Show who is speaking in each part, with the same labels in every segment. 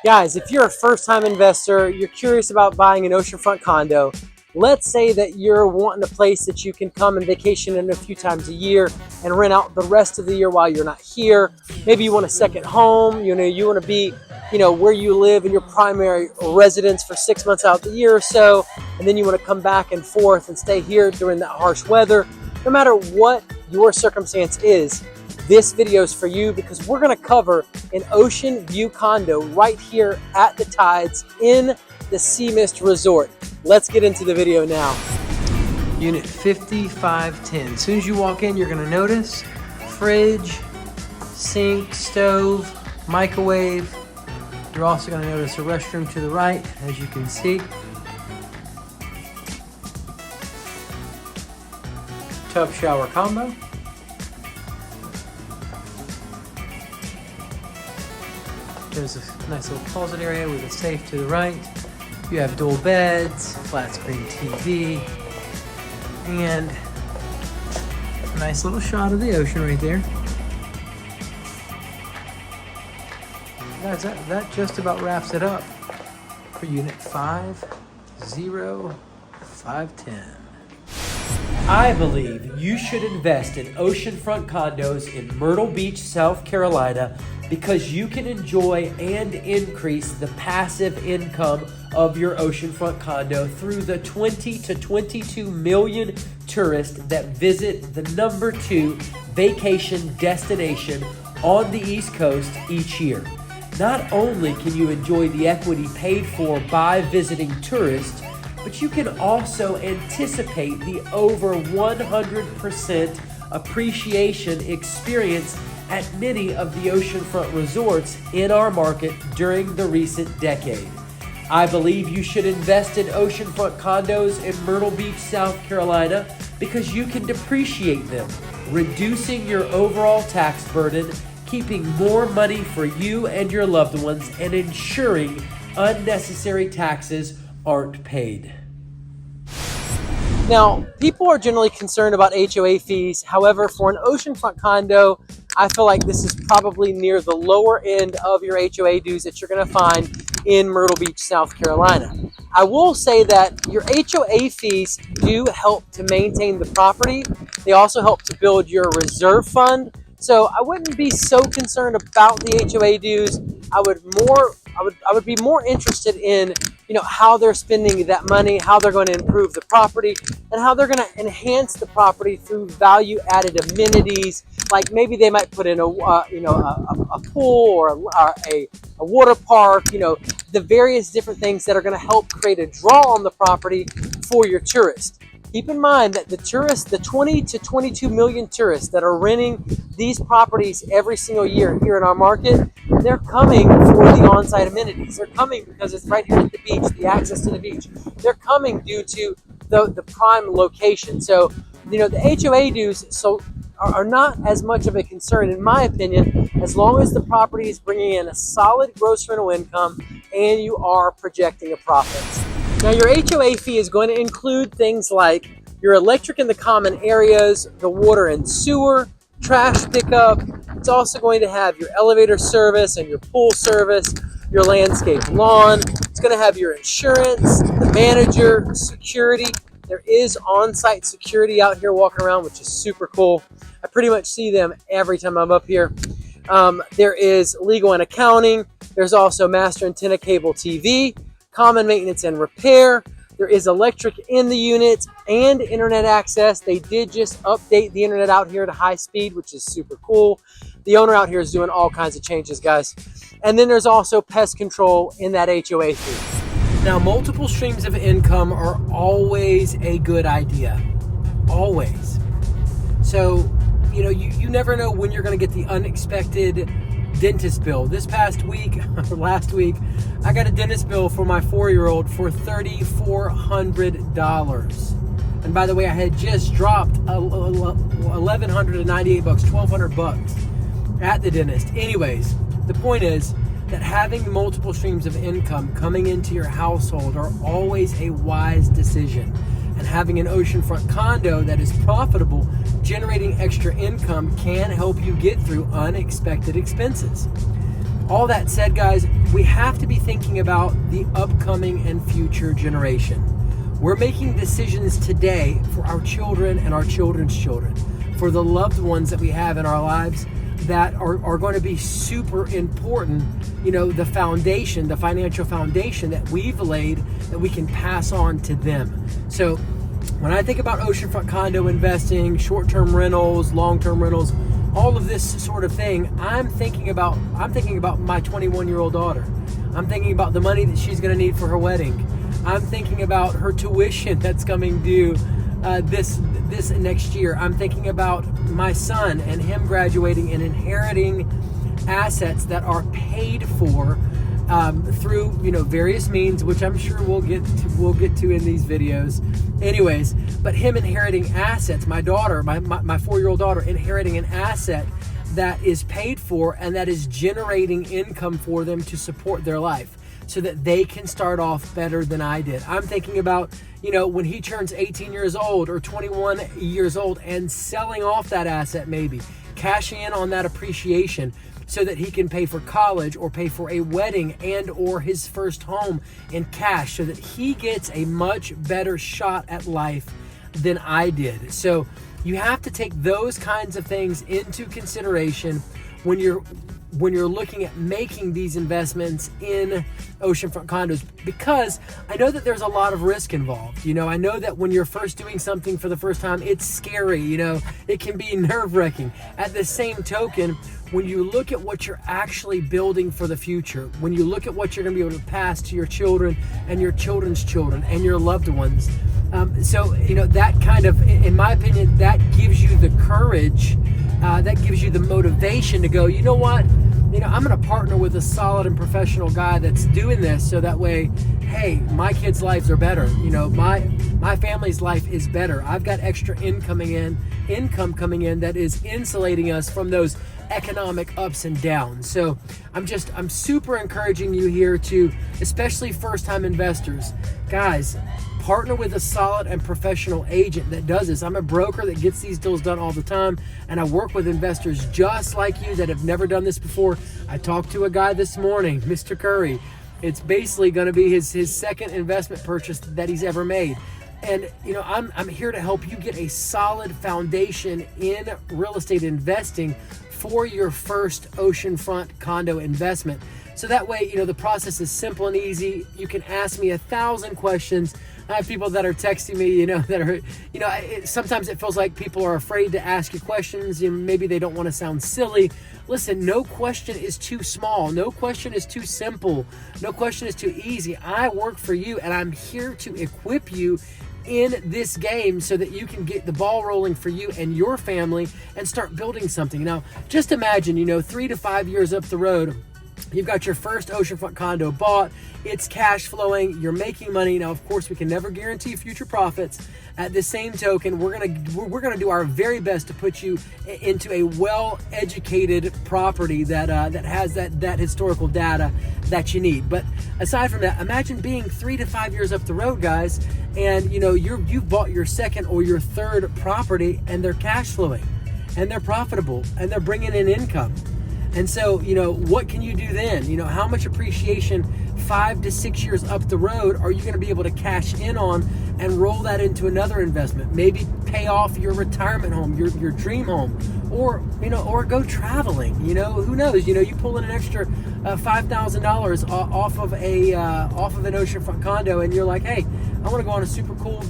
Speaker 1: Guys, if you're a first-time investor, you're curious about buying an oceanfront condo, let's say that you're wanting a place that you can come and vacation in a few times a year and rent out the rest of the year while you're not here. Maybe you want a second home, you want to be, where you live in your primary residence for 6 months out of the year or so, and then you want to come back and forth and stay here during that harsh weather. No matter what your circumstance is, this video is for you because we're going to cover an ocean view condo right here at the Tides in the Sea Mist Resort. Let's get into the video now. Unit 5510. As soon as you walk in, you're going to notice fridge, sink, stove, microwave. You're also going to notice a restroom to the right, as you can see. Tub shower combo. There's a nice little closet area with a safe to the right. You have dual beds, flat screen TV, and a nice little shot of the ocean right there. Guys, that just about wraps it up for Unit 50510. I believe you should invest in oceanfront condos in Myrtle Beach, South Carolina, because you can enjoy and increase the passive income of your oceanfront condo through the 20 to 22 million tourists that visit the #2 vacation destination on the East Coast each year. Not only can you enjoy the equity paid for by visiting tourists, but you can also anticipate the over 100% appreciation experience at many of the oceanfront resorts in our market during the recent decade. I believe you should invest in oceanfront condos in Myrtle Beach, South Carolina, because you can depreciate them, reducing your overall tax burden, keeping more money for you and your loved ones, and ensuring unnecessary taxes aren't paid. Now, people are generally concerned about HOA fees. However, for an oceanfront condo, I feel like this is probably near the lower end of your HOA dues that you're going to find in Myrtle Beach, South Carolina. I will say that your HOA fees do help to maintain the property. They also help to build your reserve fund. So I wouldn't be so concerned about the HOA dues. I would be more interested in how they're spending that money, how they're going to improve the property, and how they're going to enhance the property through value-added amenities. Like maybe they might put in a pool or a water park. The various different things that are going to help create a draw on the property for your tourists. Keep in mind that the 20 to 22 million tourists that are renting these properties every single year here in our market, they're coming for the on-site amenities. They're coming because it's right here at the beach, the access to the beach. They're coming due to the prime location. So, the HOA dues are not as much of a concern, in my opinion, as long as the property is bringing in a solid gross rental income and you are projecting a profit. Now, your HOA fee is going to include things like your electric in the common areas, the water and sewer, trash pickup. It's also going to have your elevator service and your pool service, your landscape lawn. It's going to have your insurance, the manager, security. There is on-site security out here walking around, which is super cool. I pretty much see them every time I'm up here. There is legal and accounting. There's also master antenna cable TV, common maintenance and repair. There is electric in the unit and internet access. They did just update the internet out here to high speed, which is super cool. The owner out here is doing all kinds of changes, guys. And then there's also pest control in that HOA fee. Now, multiple streams of income are always a good idea. Always. So, you never know when you're going to get the unexpected dentist bill. This past week, or last week, I got a dentist bill for my 4-year-old for $3,400. And by the way, I had just dropped $1,198, $1,200 at the dentist. Anyways, the point is that having multiple streams of income coming into your household are always a wise decision. And having an oceanfront condo that is profitable, generating extra income, can help you get through unexpected expenses. All that said, guys, we have to be thinking about the upcoming and future generation. We're making decisions today for our children and our children's children, for the loved ones that we have in our lives that are going to be super important. You know, the foundation, the financial foundation that we've laid, that we can pass on to them. So when I think about oceanfront condo investing, short-term rentals, long-term rentals, all of this sort of thing, I'm thinking about my 21-year-old daughter. I'm thinking about the money that she's going to need for her wedding. I'm thinking about her tuition that's coming due this next year. I'm thinking about my son and him graduating and inheriting assets that are paid for through various means, which I'm sure we'll get to in these videos. Anyways, but him inheriting assets, my daughter, my 4-year-old daughter, inheriting an asset that is paid for and that is generating income for them to support their life, so that they can start off better than I did. I'm thinking about, when he turns 18 years old or 21 years old and selling off that asset, maybe cashing in on that appreciation so that he can pay for college or pay for a wedding and or his first home in cash, so that he gets a much better shot at life than I did. So you have to take those kinds of things into consideration when you're looking at making these investments in oceanfront condos, because I know that there's a lot of risk involved. I know that when you're first doing something for the first time, it's scary, it can be nerve-wracking. At the same token, when you look at what you're actually building for the future, when you look at what you're going to be able to pass to your children and your children's children and your loved ones, that kind of, in my opinion, that gives you the courage, that gives you the motivation to go, you know what, I'm going to partner with a solid and professional guy that's doing this, so that way, hey, my kids' lives are better. My family's life is better. I've got extra income coming in that is insulating us from those economic ups and downs. So I'm super encouraging you here to, especially first-time investors, guys, partner with a solid and professional agent that does this. I'm a broker that gets these deals done all the time, and I work with investors just like you that have never done this before. I talked to a guy this morning, Mr. Curry. It's basically going to be his second investment purchase that he's ever made. And I'm here to help you get a solid foundation in real estate investing for your first oceanfront condo investment. So that way, the process is simple and easy. You can ask me 1,000 questions. I have people that are texting me, that are, sometimes it feels like people are afraid to ask you questions. Maybe they don't want to sound silly. Listen, no question is too small. No question is too simple. No question is too easy. I work for you, and I'm here to equip you in this game so that you can get the ball rolling for you and your family and start building something. Now, just imagine, 3 to 5 years up the road, you've got your first oceanfront condo bought, it's cash flowing, you're making money. Now, of course, we can never guarantee future profits. At the same token, we're gonna do our very best to put you into a well-educated property that has that historical data that you need. But aside from that, imagine being 3 to 5 years up the road, guys, and you've bought your second or your third property, and they're cash flowing, and they're profitable, and they're bringing in income. And so, what can you do then? How much appreciation 5 to 6 years up the road are you going to be able to cash in on and roll that into another investment? Maybe pay off your retirement home, your dream home, or go traveling. Who knows? You pull in an extra $5,000 off of an oceanfront condo, and you're like, hey, I want to go on a super cool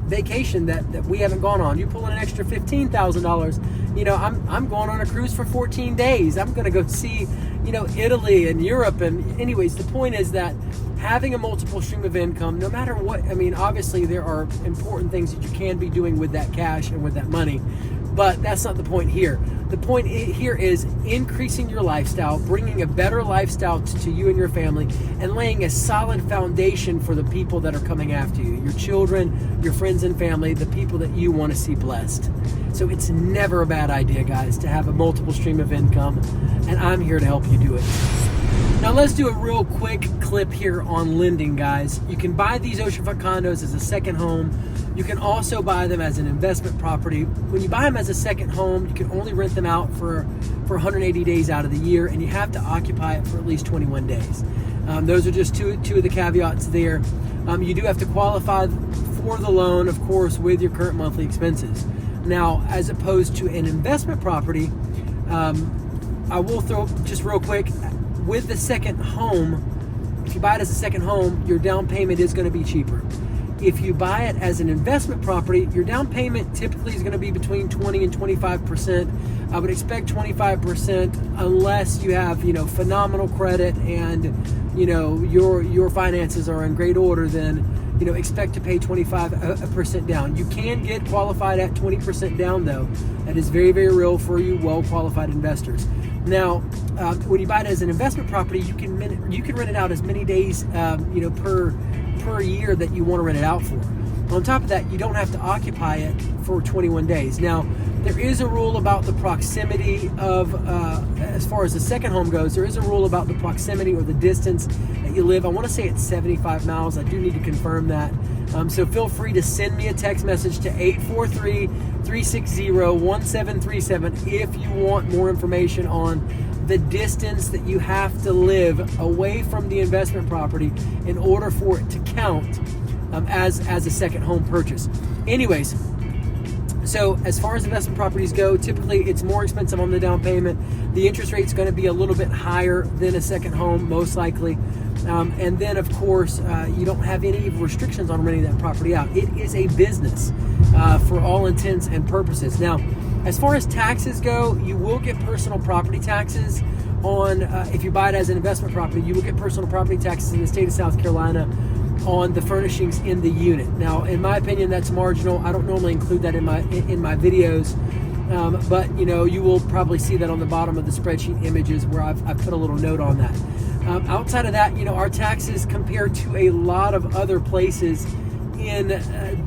Speaker 1: vacation that we haven't gone on. You pull in an extra $15,000. I'm going on a cruise for 14 days. I'm going to go see, Italy and Europe. And anyways, the point is that having a multiple stream of income, no matter what, obviously there are important things that you can be doing with that cash and with that money, but that's not the point here. The point here is increasing your lifestyle, bringing a better lifestyle to you and your family, and laying a solid foundation for the people that are coming after you, your children, your friends and family, the people that you want to see blessed. So it's never a bad idea, guys, to have a multiple stream of income, and I'm here to help you do it. Now let's do a real quick clip here on lending, guys. You can buy these oceanfront condos as a second home. You can also buy them as an investment property. When you buy them as a second home, you can only rent them out for 180 days out of the year, and you have to occupy it for at least 21 days. Those are just two of the caveats there. You do have to qualify for the loan, of course, with your current monthly expenses. Now, as opposed to an investment property, I will throw just real quick, with the second home, if you buy it as a second home, your down payment is going to be cheaper. If you buy it as an investment property, your down payment typically is going to be between 20 and 25%. I would expect 25% unless you have, phenomenal credit and, your finances are in great order, then, expect to pay 25% down. You can get qualified at 20% down though. That is very, very real for you well-qualified investors. Now, when you buy it as an investment property, you can rent it out as many days, per year that you want to rent it out for. On top of that, you don't have to occupy it for 21 days. Now, there is a rule about the proximity of, as far as the second home goes, there is a rule about the proximity or the distance that you live. I want to say it's 75 miles. I do need to confirm that. So feel free to send me a text message to 843-360-1737 if you want more information on the distance that you have to live away from the investment property in order for it to count as a second home purchase. Anyways, so as far as investment properties go, typically it's more expensive on the down payment. The interest rate is going to be a little bit higher than a second home, most likely. And then, of course, you don't have any restrictions on renting that property out. It is a business for all intents and purposes. Now, as far as taxes go, you will get personal property taxes on, if you buy it as an investment property, you will get personal property taxes in the state of South Carolina on the furnishings in the unit. Now, in my opinion, that's marginal. I don't normally include that in my videos, but you will probably see that on the bottom of the spreadsheet images where I've put a little note on that. Outside of that, our taxes compared to a lot of other places in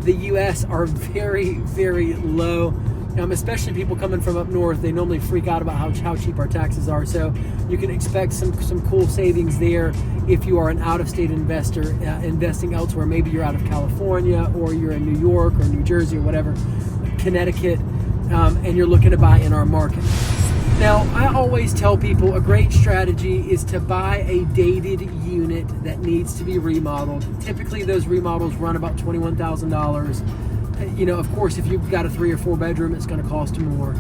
Speaker 1: the U.S. are very, very low. Especially people coming from up north, they normally freak out about how cheap our taxes are. So you can expect some cool savings there if you are an out-of-state investor investing elsewhere. Maybe you're out of California, or you're in New York or New Jersey or whatever, Connecticut, and you're looking to buy in our market. Now, I always tell people a great strategy is to buy a dated unit that needs to be remodeled. Typically, those remodels run about $21,000. Of course, if you've got a 3 or 4 bedroom, it's going to cost more.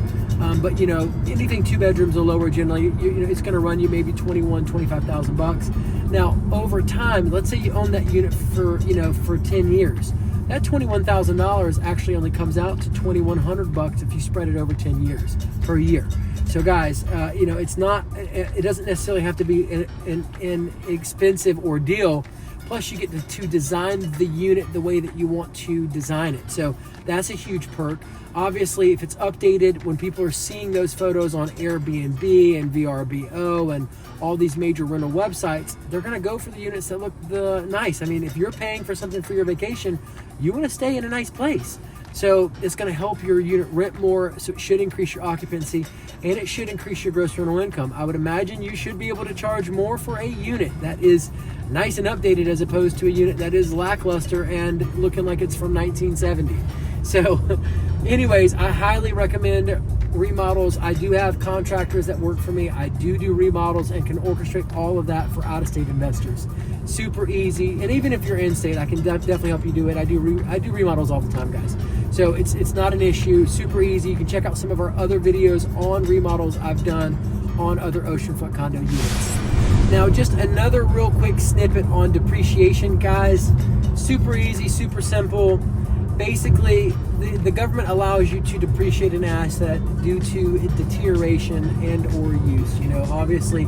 Speaker 1: But anything 2 bedrooms or lower, generally, it's going to run you maybe $25,000. Now, over time, let's say you own that unit for 10 years. That $21,000 actually only comes out to $2,100 if you spread it over 10 years per year. So guys, it doesn't necessarily have to be an expensive ordeal. Plus, you get to design the unit the way that you want to design it. So that's a huge perk. Obviously, if it's updated, when people are seeing those photos on Airbnb and VRBO and all these major rental websites, they're going to go for the units that look nice. I mean, if you're paying for something for your vacation, you want to stay in a nice place. So it's going to help your unit rent more, so it should increase your occupancy, and it should increase your gross rental income. I would imagine you should be able to charge more for a unit that is nice and updated as opposed to a unit that is lackluster and looking like it's from 1970. So anyways, I highly recommend remodels. I do have contractors that work for me. I do remodels and can orchestrate all of that for out-of-state investors. Super easy. And even if you're in-state, I can definitely help you do it. I do remodels all the time, guys. So it's not an issue. Super easy. You can check out some of our other videos on remodels I've done on other oceanfront condo units. Now, just another real quick snippet on depreciation, guys. Super easy, super simple. Basically, the government allows you to depreciate an asset due to deterioration and or use. Obviously,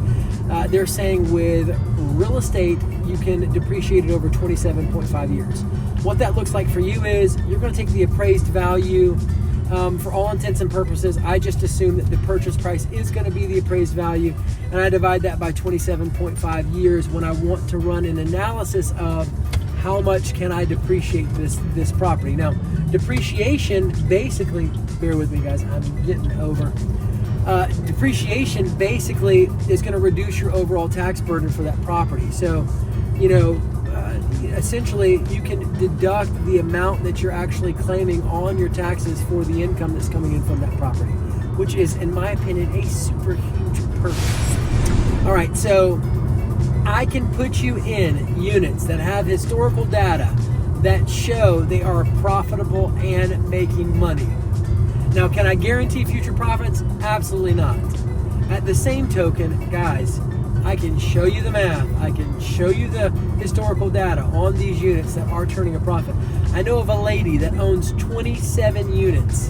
Speaker 1: they're saying with real estate, you can depreciate it over 27.5 years. What that looks like for you is you're going to take the appraised value. For all intents and purposes, I just assume that the purchase price is going to be the appraised value, and I divide that by 27.5 years when I want to run an analysis of how much can I depreciate this property. Now, depreciation, basically, bear with me guys, I'm getting over. Depreciation basically is going to reduce your overall tax burden for that property. So, you know, essentially you can deduct the amount that you're actually claiming on your taxes for the income that's coming in from that property, which is, in my opinion, a super huge perk. All right, so I can put you in units that have historical data that show they are profitable and making money. Now, can I guarantee future profits? Absolutely not. At the same token, guys, I can show you the math. I can show you the historical data on these units that are turning a profit. I know of a lady that owns 27 units.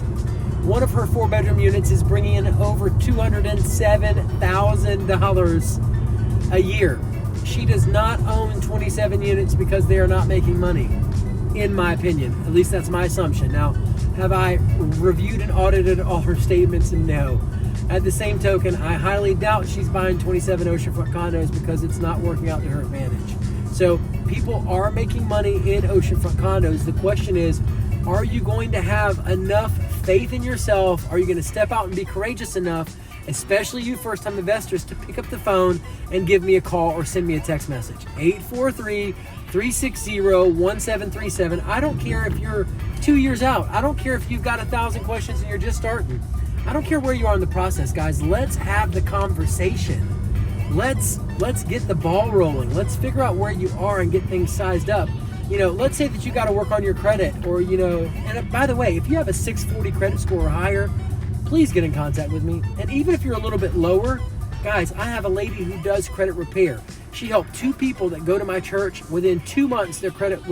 Speaker 1: One of her 4-bedroom units is bringing in over $207,000 a year. She does not own 27 units because they are not making money, in my opinion. At least that's my assumption. Now, have I reviewed and audited all her statements? No. At the same token, I highly doubt she's buying 27 oceanfront condos because it's not working out to her advantage. So people are making money in oceanfront condos. The question is, are you going to have enough faith in yourself? Are you going to step out and be courageous enough, especially you first-time investors, to pick up the phone and give me a call or send me a text message? 843-360-1737. I don't care if you're 2 years out. I don't care if you've got 1,000 questions and you're just starting. I don't care where you are in the process, guys. Let's have the conversation. Let's get the ball rolling. Let's figure out where you are and get things sized up. You know, let's say that you got to work on your credit, or, you know, and by the way, if you have a 640 credit score or higher, please get in contact with me. And even if you're a little bit lower, guys, I have a lady who does credit repair. She helped 2 people that go to my church. Within 2 months, their credit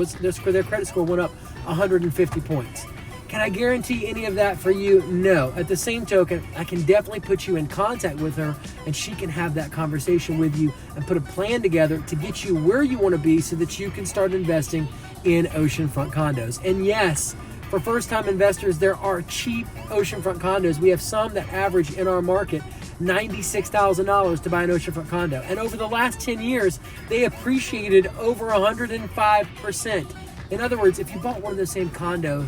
Speaker 1: score went up 150 points. Can I guarantee any of that for you? No. At the same token, I can definitely put you in contact with her, and she can have that conversation with you and put a plan together to get you where you want to be so that you can start investing in oceanfront condos. And yes, for first-time investors, there are cheap oceanfront condos. We have some that average in our market $96,000 to buy an oceanfront condo. And over the last 10 years, they appreciated over 105%. In other words, if you bought one of those same condos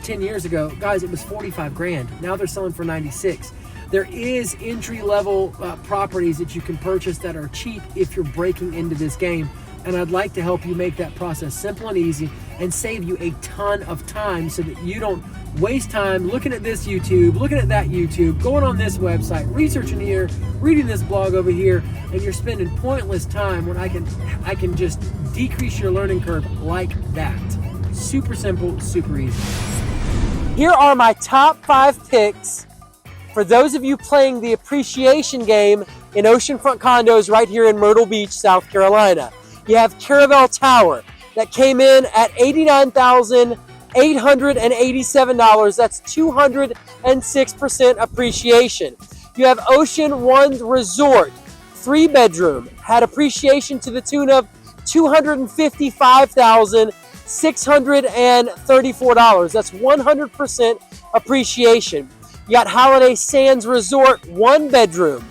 Speaker 1: 10 years ago, guys, it was 45 grand. Now they're selling for 96. There is entry-level properties that you can purchase that are cheap if you're breaking into this game. And I'd like to help you make that process simple and easy and save you a ton of time so that you don't waste time looking at this YouTube, looking at that YouTube, going on this website, researching here, reading this blog over here, and you're spending pointless time when I can just decrease your learning curve like that. Super simple, super easy. Here are my top 5 picks for those of you playing the appreciation game in oceanfront condos right here in Myrtle Beach, South Carolina. You have Caravel Tower that came in at $89,887. That's 206% appreciation. You have Ocean One Resort, 3-bedroom, had appreciation to the tune of $255,634. That's 100% appreciation. You got Holiday Sands Resort, 1-bedroom,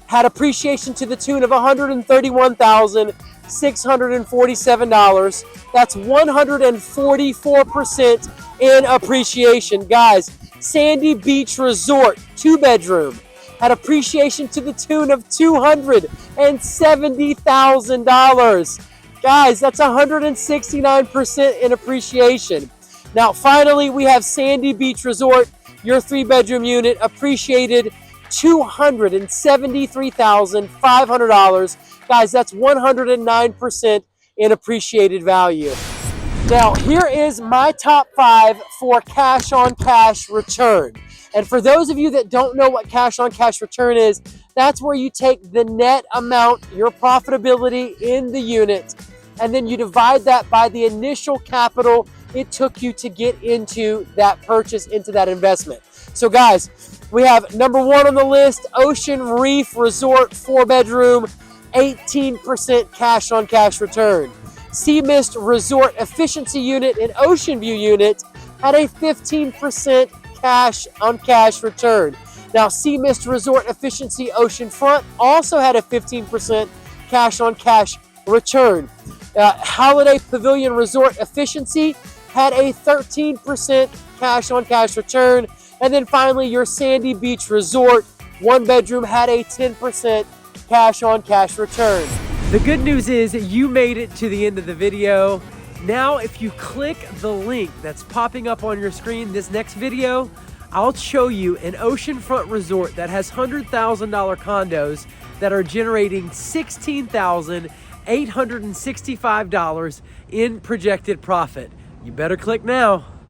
Speaker 1: had appreciation to the tune of $131,647. That's 144% in appreciation. Guys, Sandy Beach Resort, 2-bedroom, had appreciation to the tune of $270,000. Guys, that's 169% in appreciation. Now, finally, we have Sandy Beach Resort, your 3-bedroom unit, appreciated $273,500. Guys, that's 109% in appreciated value. Now, here is my top 5 for cash on cash return. And for those of you that don't know what cash on cash return is, that's where you take the net amount, your profitability in the unit, and then you divide that by the initial capital it took you to get into that purchase, into that investment. So guys, we have number 1 on the list, Ocean Reef Resort, 4-bedroom, 18% cash on cash return. Sea Mist Resort Efficiency Unit and Ocean View Unit had a 15% cash on cash return. Now, Sea Mist Resort Efficiency Oceanfront also had a 15% cash on cash return. Holiday Pavilion Resort Efficiency had a 13% cash on cash return. And then finally, your Sandy Beach Resort, 1 bedroom, had a 10% cash on cash return. The good news is you made it to the end of the video. Now, if you click the link that's popping up on your screen, this next video, I'll show you an oceanfront resort that has $100,000 condos that are generating $16,865 in projected profit. You better click now.